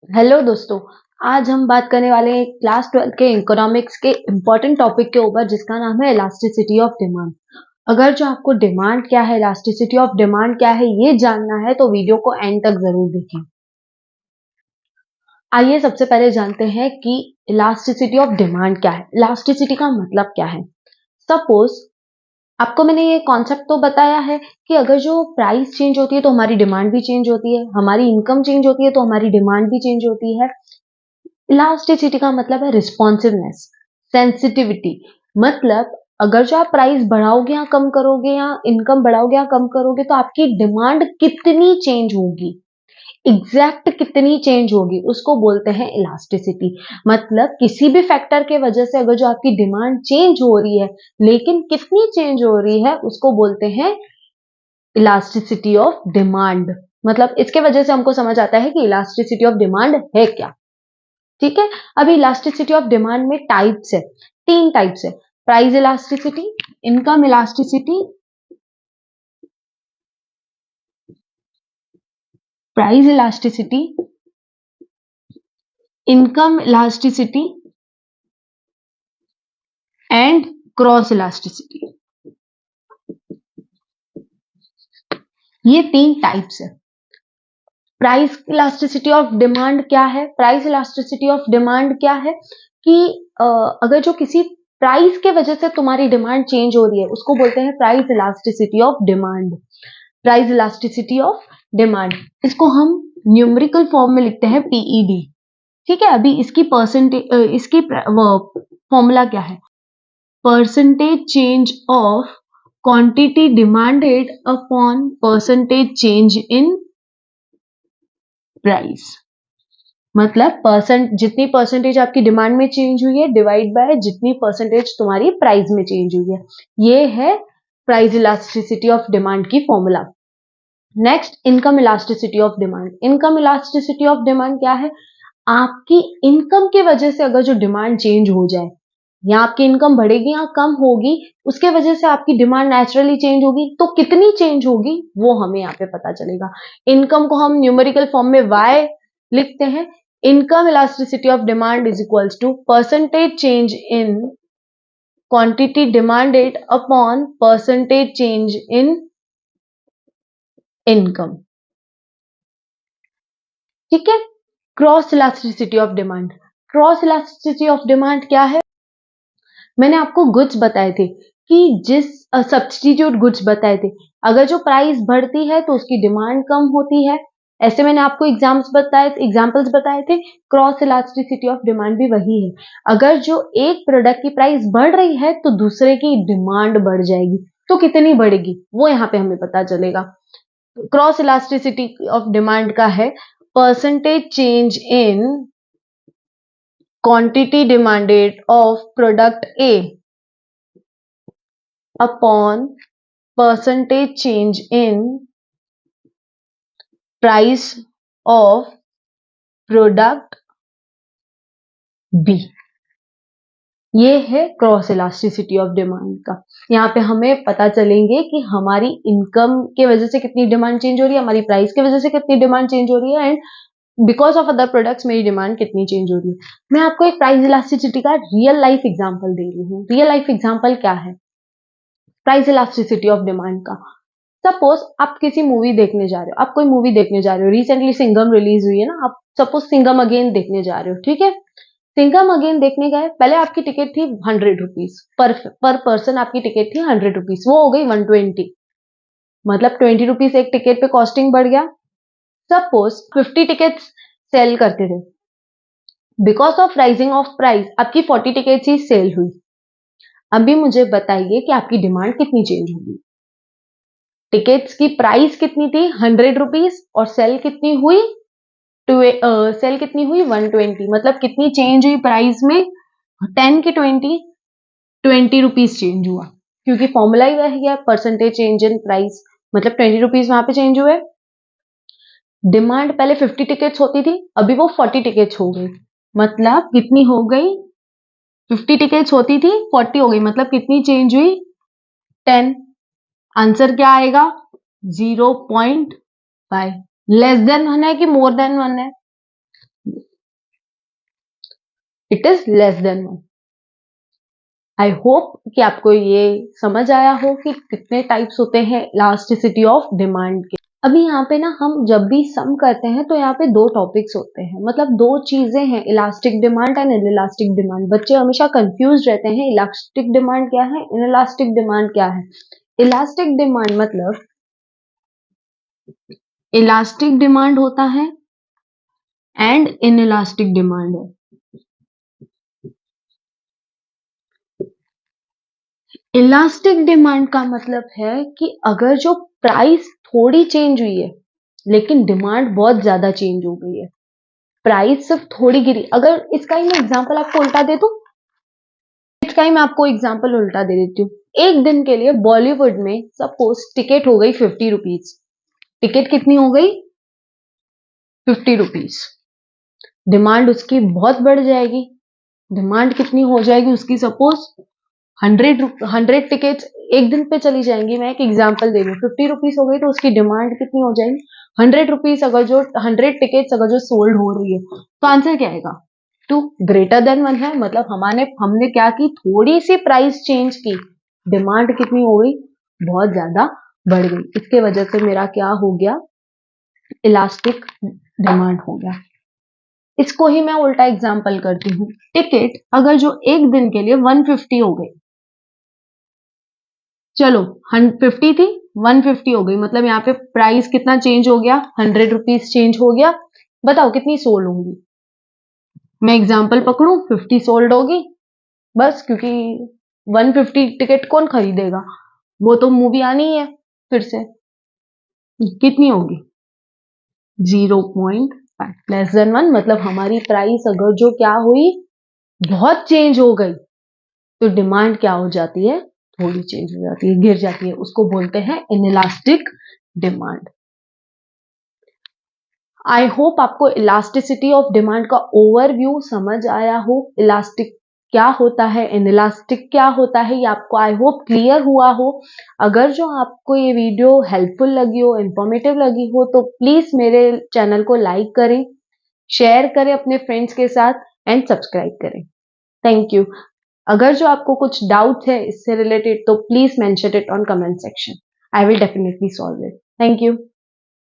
Hello दोस्तों। आज हम बात करने वाले हैं क्लास 12 के इकोनॉमिक्स के इम्पोर्टेंट टॉपिक के ऊपर जिसका नाम है इलास्टिसिटी ऑफ डिमांड। अगर जो आपको डिमांड क्या है, इलास्टिसिटी ऑफ डिमांड क्या है, ये जानना है तो वीडियो को एंड तक जरूर देखें। आइए सबसे पहले जानते हैं कि इलास्टिसिटी ऑफ डिमांड क्या है। इलास्टिसिटी का मतलब क्या है। सपोज आपको मैंने ये कॉन्सेप्ट तो बताया है कि अगर जो प्राइस चेंज होती है तो हमारी डिमांड भी चेंज होती है, हमारी इनकम चेंज होती है तो हमारी डिमांड भी चेंज होती है। इलास्टिसिटी का मतलब है रिस्पॉन्सिवनेस, सेंसिटिविटी। मतलब अगर जो आप प्राइस बढ़ाओगे या कम करोगे या इनकम बढ़ाओगे या कम करोगे तो आपकी डिमांड कितनी चेंज होगी, एग्जैक्ट कितनी चेंज होगी, उसको बोलते हैं इलास्टिसिटी। मतलब किसी भी फैक्टर के वजह से अगर जो आपकी डिमांड चेंज हो रही है लेकिन कितनी चेंज हो रही है उसको बोलते हैं इलास्टिसिटी ऑफ डिमांड। मतलब इसके वजह से हमको समझ आता है कि इलास्टिसिटी ऑफ डिमांड है क्या। ठीक है। अभी इलास्टिसिटी ऑफ डिमांड में टाइप्स है, तीन टाइप्स है। Price elasticity, income elasticity, price elasticity, income elasticity and cross elasticity. ये तीन टाइप्स है। प्राइस इलास्टिसिटी ऑफ डिमांड क्या है। प्राइस इलास्टिसिटी ऑफ डिमांड क्या है कि अगर जो किसी प्राइस के वजह से तुम्हारी डिमांड चेंज हो रही है उसको बोलते हैं price elasticity of demand. Price elasticity of demand, इसको हम न्यूमेरिकल फॉर्म में लिखते हैं पीईडी। ठीक है। अभी इसकी परसेंटेज, इसकी फॉर्मूला क्या है। Percentage change of quantity demanded upon percentage change in price. मतलब जितनी परसेंटेज आपकी डिमांड में चेंज हुई है डिवाइड बाय जितनी परसेंटेज तुम्हारी प्राइस में चेंज हुई है। ये है प्राइस इलास्टिसिटी ऑफ डिमांड की formula. Next, income elasticity of demand. Income elasticity of demand क्या है। आपकी इनकम के वजह से अगर जो डिमांड चेंज हो जाए या आपकी इनकम बढ़ेगी या कम होगी उसके वजह से आपकी डिमांड नेचुरली चेंज होगी तो कितनी चेंज होगी वो हमें यहाँ पे पता चलेगा। इनकम को हम न्यूमेरिकल फॉर्म में y लिखते हैं। Income elasticity of demand is equals to percentage change in quantity demanded upon percentage change in income. ठीक है। Cross elasticity of demand. Cross elasticity of demand क्या है। मैंने आपको गुड्स बताए थे कि जिस सब्स्टिट्यूट गुड्स बताए थे, अगर जो प्राइस बढ़ती है तो उसकी डिमांड कम होती है। ऐसे मैंने आपको एग्जाम्पल्स बताए थे। क्रॉस इलास्टिसिटी ऑफ डिमांड भी वही है। अगर जो एक प्रोडक्ट की प्राइस बढ़ रही है तो दूसरे की डिमांड बढ़ जाएगी, तो कितनी बढ़ेगी वो यहाँ पे हमें पता चलेगा। क्रॉस इलास्टिसिटी ऑफ डिमांड का है percentage change in quantity demanded of product A upon percentage change in price of product B। ये है क्रॉस इलास्टिसिटी ऑफ डिमांड का। यहाँ पे हमें पता चलेंगे कि हमारी इनकम के वजह से कितनी डिमांड चेंज हो रही है, हमारी प्राइस की वजह से कितनी डिमांड चेंज हो रही है and because of other products मेरी डिमांड कितनी चेंज हो रही है। मैं आपको एक प्राइस इलास्टिसिटी का रियल लाइफ एग्जांपल दे रही हूँ। रियल लाइफ एग्जांपल क्या है प्राइस इलास्टिसिटी ऑफ डिमांड का। सपोज आप किसी मूवी देखने जा रहे हो, आप कोई मूवी देखने जा रहे हो, रिसेंटली सिंघम रिलीज हुई है ना, आप सपोज सिंघम अगेन देखने जा रहे हो। ठीक है। सिंघम अगेन देखने गए, पहले आपकी टिकट थी 100 रुपीज पर पर्सन, आपकी टिकट थी 100 रुपीज, वो हो गई 120। मतलब 20 रुपीज एक टिकट पे कॉस्टिंग बढ़ गया। सपोज 50 टिकट्स सेल करते थे, because of rising of price आपकी 40 टिकट्स ही सेल हुई। अभी मुझे बताइए कि आपकी डिमांड कितनी चेंज होगी। टिकट्स की प्राइस कितनी थी 100 रुपीज और सेल कितनी हुई 120। मतलब कितनी चेंज हुई प्राइस में 10 की 20 रुपीज चेंज हुआ, क्योंकि फॉर्मूला ही वही है परसेंटेज चेंज इन प्राइस। मतलब 20 रुपीज वहां पे चेंज हुए। डिमांड पहले 50 टिकट्स होती थी, अभी वो 40 टिकट्स हो गई। मतलब कितनी हो गई, 50 टिकट्स होती थी 40 हो गई, मतलब कितनी चेंज हुई 10। आंसर क्या आएगा 0.5। लेस देन 1 है कि मोर देन 1 है, it is less than 1। I hope कि आपको ये समझ आया हो कि कितने टाइप्स होते हैं इलास्टिसिटी ऑफ डिमांड के। अभी यहाँ पे ना हम जब भी सम करते हैं तो यहाँ पे दो टॉपिक्स होते हैं, मतलब दो चीजें हैं, elastic demand and inelastic demand. बच्चे हमेशा कंफ्यूज रहते हैं, इलास्टिक डिमांड क्या है, इनइलास्टिक डिमांड क्या है। इलास्टिक डिमांड मतलब इलास्टिक डिमांड होता है एंड इनइलास्टिक डिमांड है। इलास्टिक डिमांड का मतलब है कि अगर जो प्राइस थोड़ी चेंज हुई है लेकिन डिमांड बहुत ज्यादा चेंज हो गई है, प्राइस सिर्फ थोड़ी गिरी। अगर इसका ही मैं एग्जांपल आपको उल्टा दे दूं, इसका ही मैं आपको एग्जांपल उल्टा दे देती हूँ। एक दिन के लिए बॉलीवुड में सपोज टिकट हो गई 50 रुपीज। टिकट कितनी हो गई? 50 रुपीज। डिमांड उसकी बहुत बढ़ जाएगी। डिमांड कितनी हो जाएगी उसकी? सपोज 100 टिकट एक दिन पे चली जाएंगी। मैं एक एग्जांपल दे रही हूँ, 50 रुपीज हो गई तो उसकी डिमांड कितनी हो जाएगी? 100 रुपीज। अगर जो 100 टिकट अगर जो सोल्ड हो रही है तो आंसर क्या आएगा? 2 ग्रेटर देन 1 है, मतलब हमने क्या की, थोड़ी सी प्राइस चेंज की, डिमांड कितनी हो गई? बहुत ज्यादा बढ़ गई। इसके वजह से मेरा क्या हो गया? इलास्टिक डिमांड हो गया। इसको ही मैं उल्टा एग्जांपल करती हूँ। टिकट अगर जो एक दिन के लिए 150 हो गई, चलो 50 थी 150 हो गई, मतलब यहाँ पे प्राइस कितना चेंज हो गया? 100 रुपीज चेंज हो गया। बताओ कितनी सोल्ड होंगी? मैं एग्जांपल पकड़ू, 50 सोल्ड होगी बस, क्योंकि 150 टिकट कौन खरीदेगा? वो तो मूवी आनी है फिर से। कितनी होगी? 0.5 लेस देन 1, मतलब हमारी प्राइस अगर जो क्या हुई, बहुत चेंज हो गई, तो डिमांड क्या हो जाती है? थोड़ी चेंज हो जाती है, गिर जाती है। उसको बोलते हैं इनइलास्टिक डिमांड। आई होप आपको इलास्टिसिटी ऑफ डिमांड का ओवरव्यू समझ आया हो। इलास्टिक क्या होता है, इनइलास्टिक क्या होता है, ये आपको आई होप क्लियर हुआ हो। अगर जो आपको ये वीडियो हेल्पफुल लगी हो, इंफॉर्मेटिव लगी हो, तो प्लीज मेरे चैनल को लाइक करें, शेयर करें अपने फ्रेंड्स के साथ एंड सब्सक्राइब करें। Thank you. अगर जो आपको कुछ डाउट है इससे रिलेटेड तो please mention it on comment section. I will definitely solve it. Thank you.